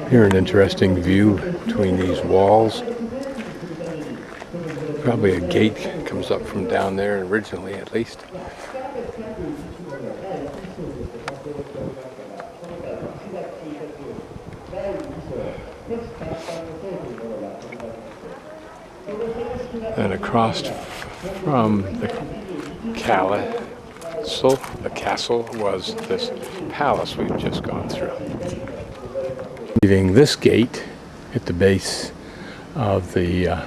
Here, an interesting view between these walls. Probably a gate comes up from down there, originally at least. And across from the castle was this palace we've just gone through. Leaving this gate at the base of the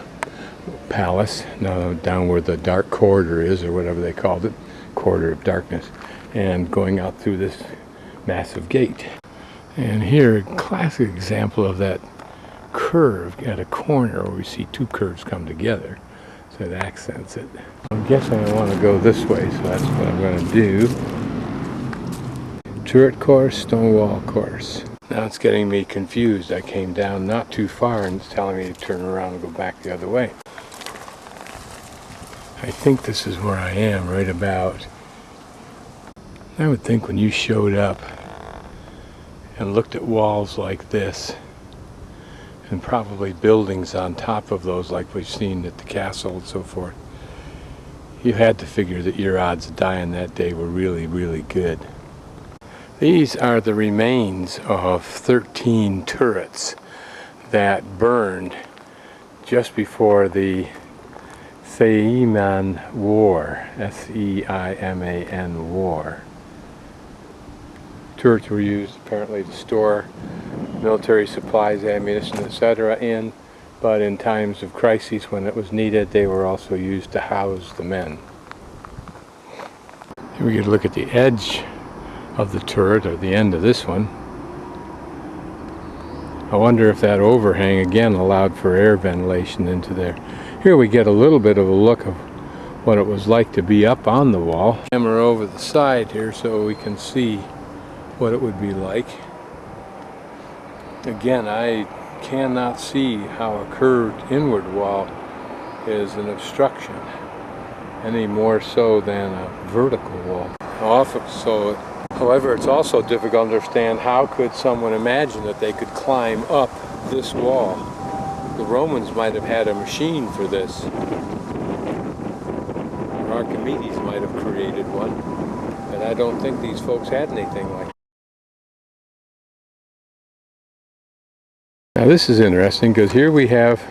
palace, now down where the dark corridor is, or whatever they called it, corridor of darkness, and going out through this massive gate. And here, a classic example of that curve at a corner where we see two curves come together, so it accents it. I'm guessing I want to go this way, so that's what I'm going to do. Turret course, stone wall course. Now it's getting me confused. I came down not too far and it's telling me to turn around and go back the other way. I think this is where I am, right about. I would think when you showed up and looked at walls like this, and probably buildings on top of those like we've seen at the castle and so forth, you had to figure that your odds of dying that day were really, really good. These are the remains of 13 turrets that burned just before the Seiman War, S-E-I-M-A-N War. Turrets were used apparently to store military supplies, ammunition, etc. in, but in times of crises when it was needed, they were also used to house the men. Here we get a look at the edge of the turret, or the end of this one. I wonder if that overhang again allowed for air ventilation into there. Here we get a little bit of a look of what it was like to be up on the wall. Camera over the side here so we can see what it would be like. Again, I cannot see how a curved inward wall is an obstruction any more so than a vertical wall. However, it's also difficult to understand how could someone imagine that they could climb up this wall. The Romans might have had a machine for this. Or Archimedes might have created one, but I don't think these folks had anything like that. Now this is interesting because here we have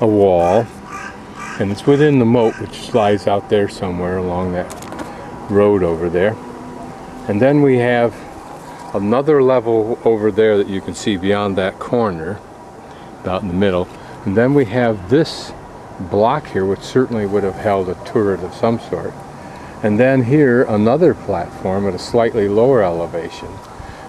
a wall, and it's within the moat, which lies out there somewhere along that road over there. And then we have another level over there that you can see beyond that corner, about in the middle. And then we have this block here, which certainly would have held a turret of some sort. And then here, another platform at a slightly lower elevation.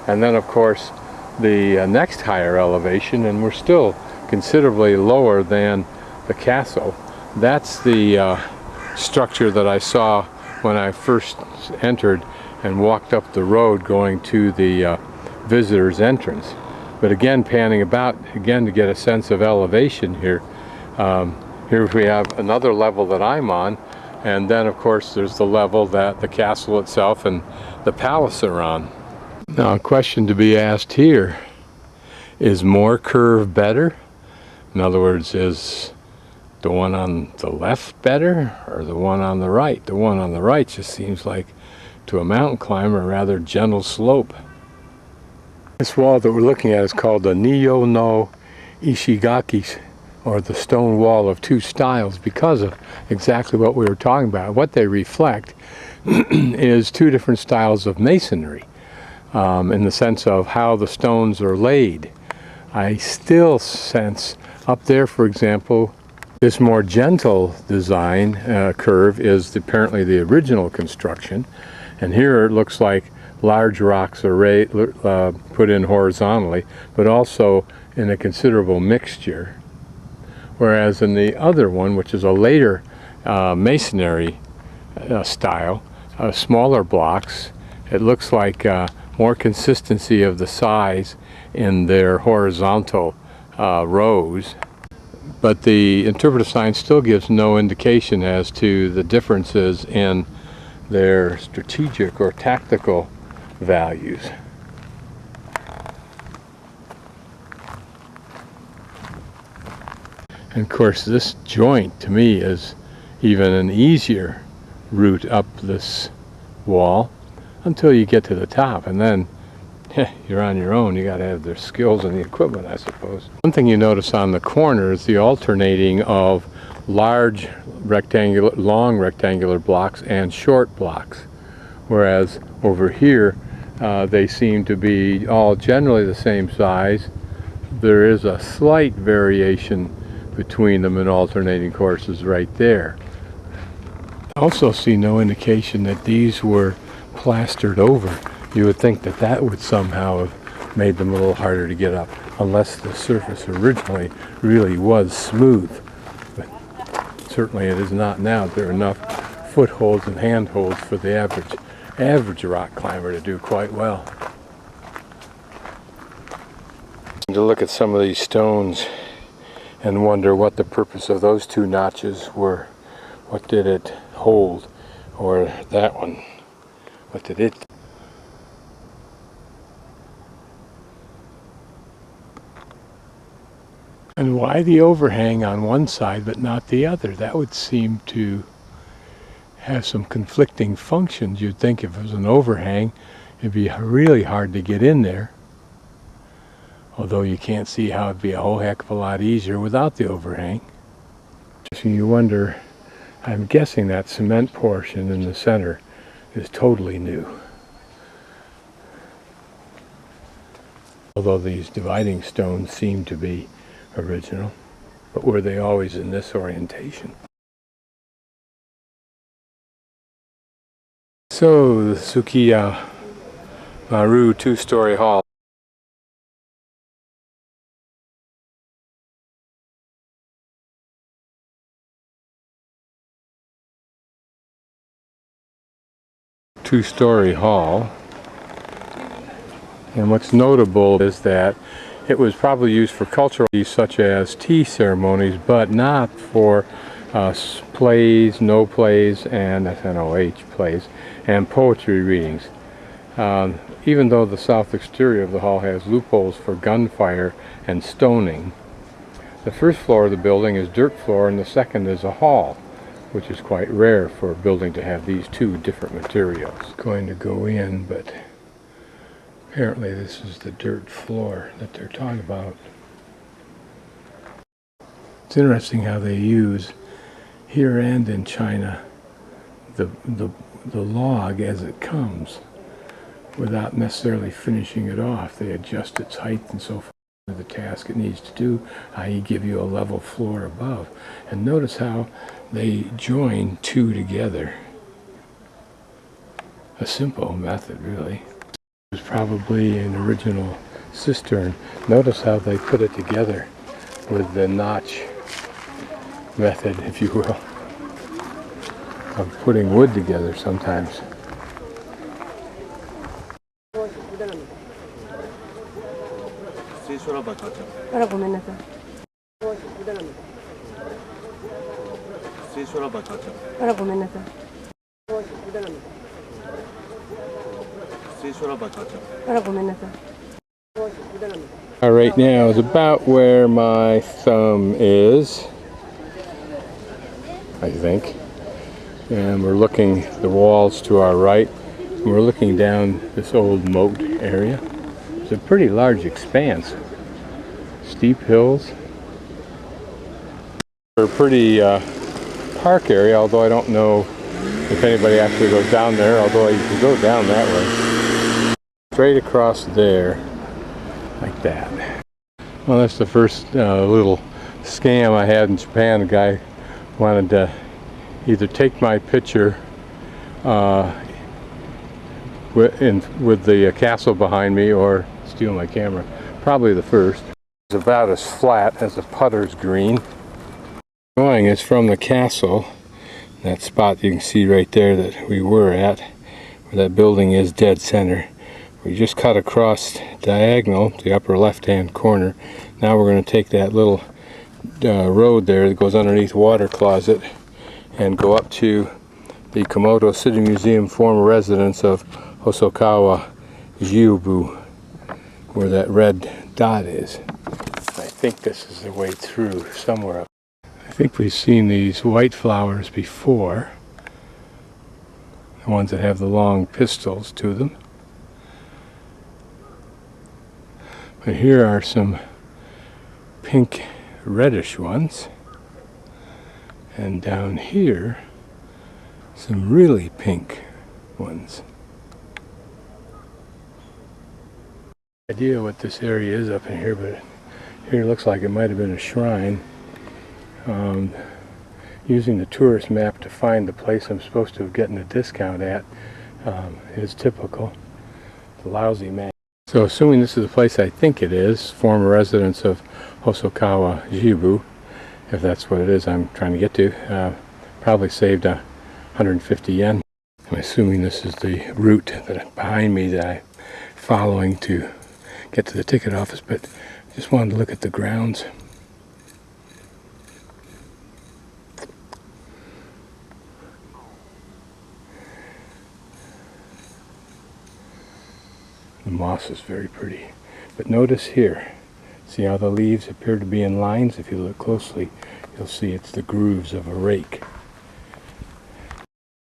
And then, of course, the next higher elevation, and we're still considerably lower than the castle. That's the structure that I saw when I first entered and walked up the road going to the visitor's entrance. But again, panning about again to get a sense of elevation here. Here we have another level that I'm on, and then of course there's the level that the castle itself and the palace are on. Now, a question to be asked here: is more curve better? In other words, is the one on the left better, or the one on the right? The one on the right just seems like, to a mountain climber, a rather gentle slope. This wall that we're looking at is called the Nyo no Ishigaki, or the stone wall of two styles, because of exactly what we were talking about. What they reflect is two different styles of masonry, in the sense of how the stones are laid. I still sense up there, for example, this more gentle design curve is apparently the original construction. And here it looks like large rocks are put in horizontally, but also in a considerable mixture. Whereas in the other one, which is a later masonry style, smaller blocks, it looks like more consistency of the size in their horizontal rows. But the interpretive sign still gives no indication as to the differences in their strategic or tactical values. And of course this joint to me is even an easier route up this wall until you get to the top, and then you're on your own. You got to have the skills and the equipment, I suppose. One thing you notice on the corner is the alternating of long rectangular blocks and short blocks, whereas over here they seem to be all generally the same size. There is a slight variation between them in alternating courses right there. I also see no indication that these were plastered over. You would think that that would somehow have made them a little harder to get up, unless the surface originally really was smooth. But certainly it is not now. There are enough footholds and handholds for the average rock climber to do quite well. To look at some of these stones and wonder what the purpose of those two notches were. What did it hold? Or that one, what did it? And why the overhang on one side but not the other? That would seem to have some conflicting functions. You'd think if it was an overhang, it'd be really hard to get in there. Although you can't see how it'd be a whole heck of a lot easier without the overhang. So you wonder, I'm guessing that cement portion in the center is totally new. Although these dividing stones seem to be original, but were they always in this orientation? So the Sukiyamaru two-story hall. Two-story hall, and what's notable is that it was probably used for cultural such as tea ceremonies, but not for plays, no plays, and SNOH plays, and poetry readings. Even though the south exterior of the hall has loopholes for gunfire and stoning, the first floor of the building is dirt floor and the second is a hall, which is quite rare for a building to have these two different materials. Going to go in, but apparently this is the dirt floor that they're talking about. It's interesting how they use, here and in China, the log as it comes without necessarily finishing it off. They adjust its height and so forth to the task it needs to do, i.e. give you a level floor above. And notice how they join two together. A simple method, really. It was probably an original cistern. Notice how they put it together with the notch method, if you will, of putting wood together sometimes. Right now is about where my thumb is, I think, and we're looking the walls to our right, and we're looking down this old moat area. It's a pretty large expanse, steep hills. A pretty park area, although I don't know if anybody actually goes down there, although you can go down that way. Straight across there, like that. Well, that's the first little scam I had in Japan. A guy wanted to either take my picture with the castle behind me or steal my camera. Probably the first. It's about as flat as a putter's green. The drawing is from the castle. That spot you can see right there that we were at, where that building is dead center. We just cut across diagonal, the upper left-hand corner. Now we're going to take that little road there that goes underneath Water Closet and go up to the Kumamoto City Museum, former residence of Hosokawa Jiobu, where that red dot is. I think this is the way through somewhere. I think we've seen these white flowers before, the ones that have the long pistils to them. But here are some pink reddish ones, and down here some really pink ones. Idea what this area is up in here, but here it looks like it might have been a shrine. Using the tourist map to find the place I'm supposed to have gotten a discount at is typical. It's a lousy map. So assuming this is the place I think it is, former residence of Hosokawa Jibu, if that's what it is I'm trying to get to, probably saved 150 yen. I'm assuming this is the route that behind me that I'm following to get to the ticket office, but just wanted to look at the grounds. The moss is very pretty. But notice here, see how the leaves appear to be in lines? If you look closely, you'll see it's the grooves of a rake.